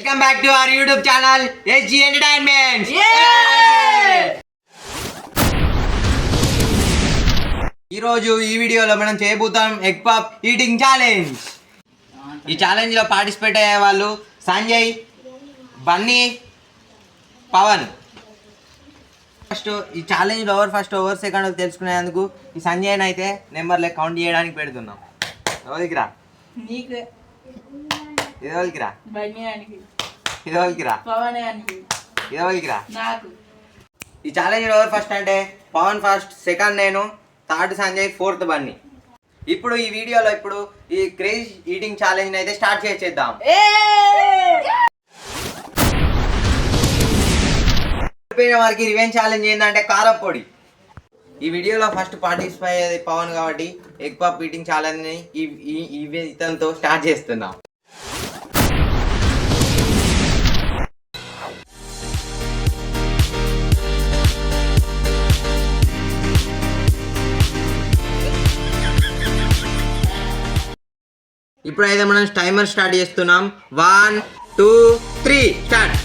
Welcome back to our YouTube channel, SG Entertainment. ఈ రోజు ఈ వీడియోలో మనం చేయబోతాం ఎగ్ పఫ్ ఈటింగ్ ఛాలెంజ్. ఈ ఛాలెంజ్ లో పార్టిసిపేట్ అయ్యే వాళ్ళు సంజయ్, బన్నీ, పవన్. ఫస్ట్ ఈ ఛాలెంజ్ ఓవర్ సెకండ్ తెలుసుకునేందుకు ఈ సంజయ్ అయితే నెంబర్లే కౌంట్ చేయడానికి పెడుతున్నాం. ఎవరికి రా? ఇదోలికి రా. ఈ ఛాలెంజ్ ఎవరు ఫస్ట్ అంటే పవన్ ఫస్ట్, సెకండ్ నేను, థర్డ్ సంజయ్, ఫోర్త్ బన్నీ. ఇప్పుడు ఈ వీడియోలో ఈ క్రేజ్ ఈటింగ్ ఛాలెంజ్ అయితే స్టార్ట్ చేసేద్దాం. వారికి రివెంజ్ ఛాలెంజ్ ఏంటంటే కారప్పొడి. ఈ వీడియోలో ఫస్ట్ పార్టిసిపేట్ అయ్యేది పవన్ కాబట్టి ఎగ్ పఫ్ ఈటింగ్ ఛాలెంజ్ ని ఇతనితో స్టార్ట్ చేస్తున్నాం. ఇప్పుడైతే మనం టైమర్ స్టార్ట్ చేస్తున్నాం. 1 2 3 స్టార్ట్.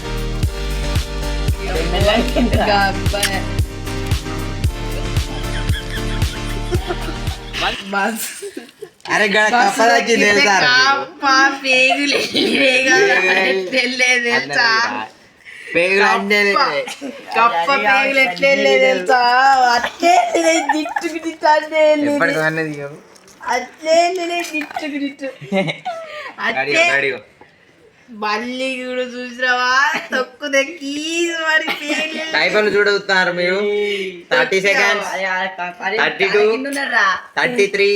అరే కప్పదచ్చి మళ్ళీ కూడా చూసినావా తొక్కు దక్కి టైపర్లు చూడవుతున్నారు మీరు. 30 seconds, 32, 33,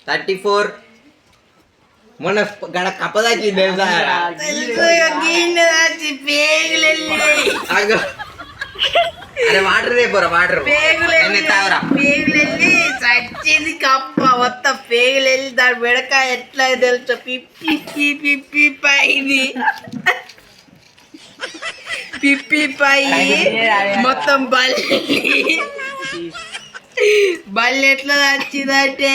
34. మొన్న గడ కప్పదాచి తెలుసా? అరే వాటర్ రేపోరా, వాటర్ పేగులెళ్ళి చచ్చింది కప్ప మొత్తం పేగులెళ్ళి దాని వెడక ఎట్లా తెలుసు పిప్పి పిప్పి పిప్పి పిప్పి పై మొత్తం బల్లి ఎట్లా చచ్చిందంటే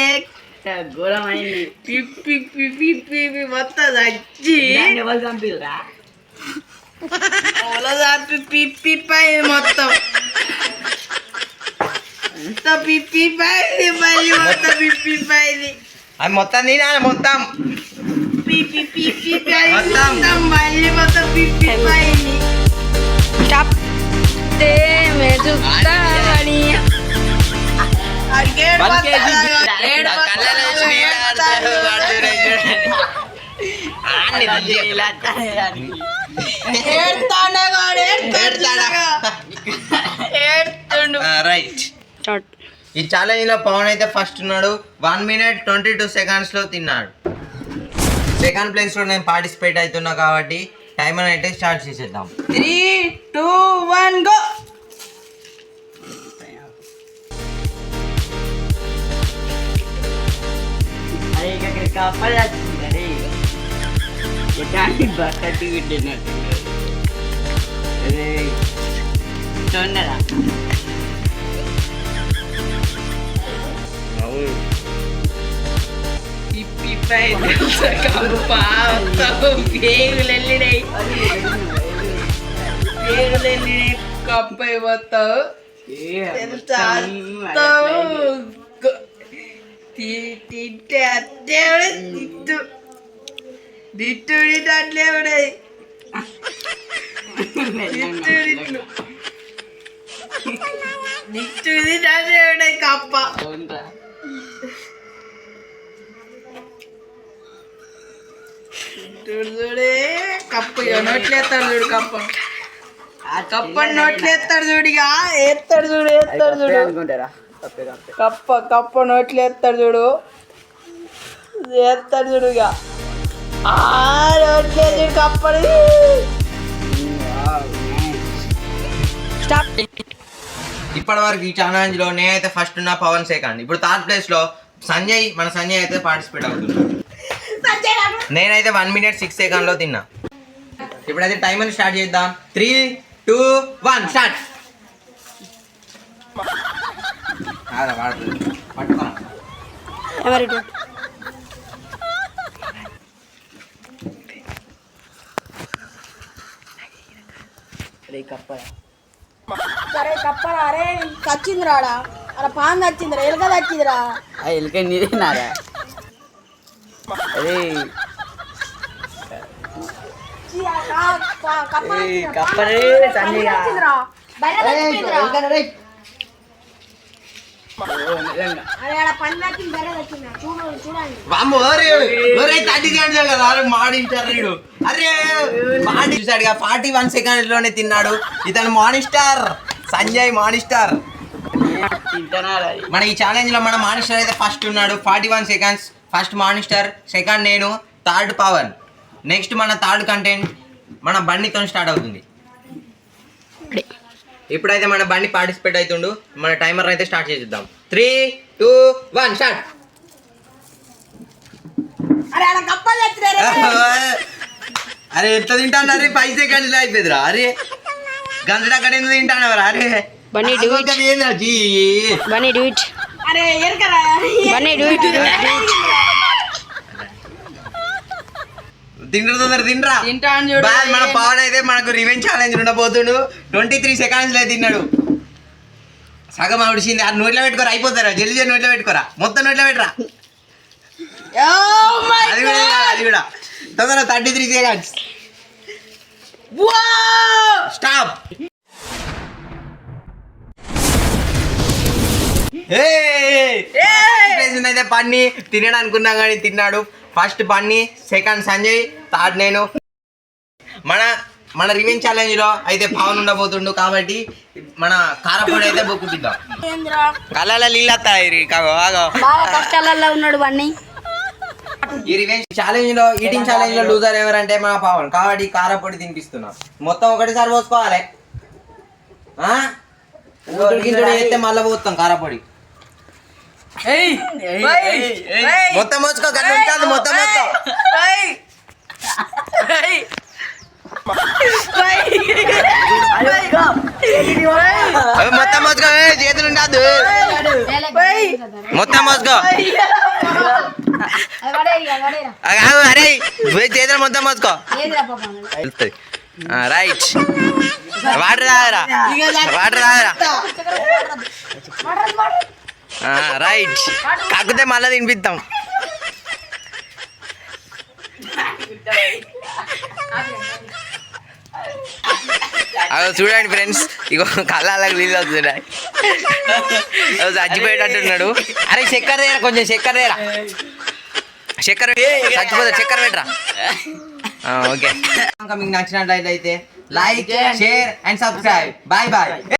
ఘోరమైంది. పిప్పి పిప్పి పిప్పి మొత్తం చచ్చి పిప్పి పై మొత్తం పిప్పి పైది మళ్ళీ మొత్తం పిప్పి పైది అది మొత్తం తినా మొత్తం పిప్పి పిప్పి పై మొత్తం మళ్ళీ మొత్తం పిప్పి పైది. ఈ ఛాలెంజ్ లో పవన్ అయితే ఫస్ట్ ఉన్నాడు. 1 minute 22 seconds లో తిన్నాడు. సెకండ్ ప్లేస్ లో నేను పార్టిసిపేట్ అవుతున్నా కాబట్టి టైమర్ అయితే స్టార్ట్ చేసేద్దాం. 3 2 1 గో. పేగులెళ్ళినాయి కప్పై పోతావు తింటే అట్టే దిట్టు దిట్టు దిట్టు అట్లే ఉన్నాయి. దిట్టు దిట్లు దిట్టు దిట్టు అట్లే ఉన్నాయి కప్ప. చూడే కప్ప నోట్లేస్తాడు చూడు కప్ప. కప్ప నోట్లేస్తాడు చూడిగా ఏస్తాడు చూడు కప్ప నోట్లేస్తాడు చూడు ఏస్తాడు చూడుగా నోట్లే చూడు కప్పని. ఇప్పటి వరకు ఈ ఛాలెంజ్ లో నేనైతే ఫస్ట్ ఉన్నా, పవన్ సెకండ్. ఇప్పుడు థర్డ్ ప్లేస్ లో మన సంజయ్ అయితే పార్టిసిపేట్ అవుతున్నాడు. నేనైతే 1 minute 6 seconds లో తిన్నా. ఇప్పుడైతే టైమర్ స్టార్ట్ చేద్దాం. 3 2 1 స్టార్ట్. సరే కప్పరా అరే చచ్చింది రాడా అలా పాన్ చచ్చిందిరా ఎలుక చచ్చిందిరా ఎలుక నీరేనారా అరే కప్పరే చచ్చిందిరా బయట చచ్చిపోయిందిరా అరే ఆడ పని నచ్చింది బయట చచ్చిందిరా చూడండి వామ్మో, ఒరే, ఒరే, 30 seconds ఏ కదా, అరే మాడిస్టర్ వీడు. అరే మాడి చూసాడుగా 41 seconds లోనే తిన్నాడు ఇతను మానిస్టర్ సంజయ్ మానిస్టర్. మన ఈ ఛాలెంజ్ లో మన మానిస్టర్ అయితే ఫస్ట్ ఉన్నాడు 41 seconds. ఫస్ట్ మానిస్టర్, సెకండ్ నేను, థర్డ్ పవన్. నెక్స్ట్ మన థర్డ్ కంటెంట్ మన బండితో స్టార్ట్ అవుతుంది. ఇప్పుడైతే మన బండి పార్టిసిపేట్ అవుతుండు. మన టైమర్ అయితే స్టార్ట్ చేద్దాం. 3, 2, 1 స్టార్ట్. అరే ఆడ కప్పలు చచ్చినారే అరే ఎంత తింటాను? అరే 5 seconds అయిపోయిందిరా. అరే గంటల అక్కడ ఎందుకు తింటాను? అరే Bunny, do it. Bunny, do it. అరే ఎరకరా Bunny, do it. తింటారు తొందర తింటరా. తింటాను చూడు. బాయ్, మన పవన్ అయితే మనకు రివెంజ్ ఛాలెంజ్ ఉండబోతుండు. 23 seconds లో తిన్నాడు. సగం ఆవిడిచింది. అది నోట్లో పెట్టుకోరా, అయిపోతారా? జల్దీ నోట్లో పెట్టుకోరా, మొత్తం నోట్లో పెట్టరా. అది కూడా అది కూడా తొందర 33 seconds. స్టాప్. అయితే పన్ని తినడు అనుకున్నా కానీ తిన్నాడు. ఫస్ట్ పన్ని, సెకండ్ సంజయ్, థర్డ్ నేను. మన రివెంజ్ ఛాలెంజ్ లో అయితే పవన్ ఉండబోతుండు కాబట్టి మన కారపొడి అయితే బొక్కుపిద్దాం. కళ్ళ నీళ్ళు వస్తాయి. బాగా కష్టాలలో ఉన్నాడు బన్నీ. ఈ రివెంజ్ ఛాలెంజ్ లో, ఈటింగ్ ఛాలెంజ్ లో లూజర్ ఎవరంటే మన పవన్ కాబట్టి కారపొడి తినిపిస్తున్నాం. మొత్తం ఒకటిసారి పోసుకోవాలి. అయితే మళ్ళీ పోతాం కారపొడి. మొత్తం మోసుకో, గట్ల ఉంటుంది. మొత్తం మోసుకో, మొత్తం మోసుకో. చేతులు ఉండద్దు, మొత్తం మోసుకో. అరే చేతులు మొత్తం మోసుకో. రైట్. వాటర్ తాగరా, వాటర్ తాగరా. రైట్. కాకపోతే మళ్ళీ తినిపిద్దాం. అదో చూడండి ఫ్రెండ్స్, ఇగో కళ్ళకి నీళ్ళు వస్తున్నాయి. చచ్చిపోయేటట్టున్నాడు. అరే చక్కెర రేరా, కొంచెం చక్కెర రేరా. చక్కెర చచ్చిపోతా, చక్కెర పెట్టరా. ఓకే, మీకు నచ్చినట్లయితే like, share and subscribe. Bye bye.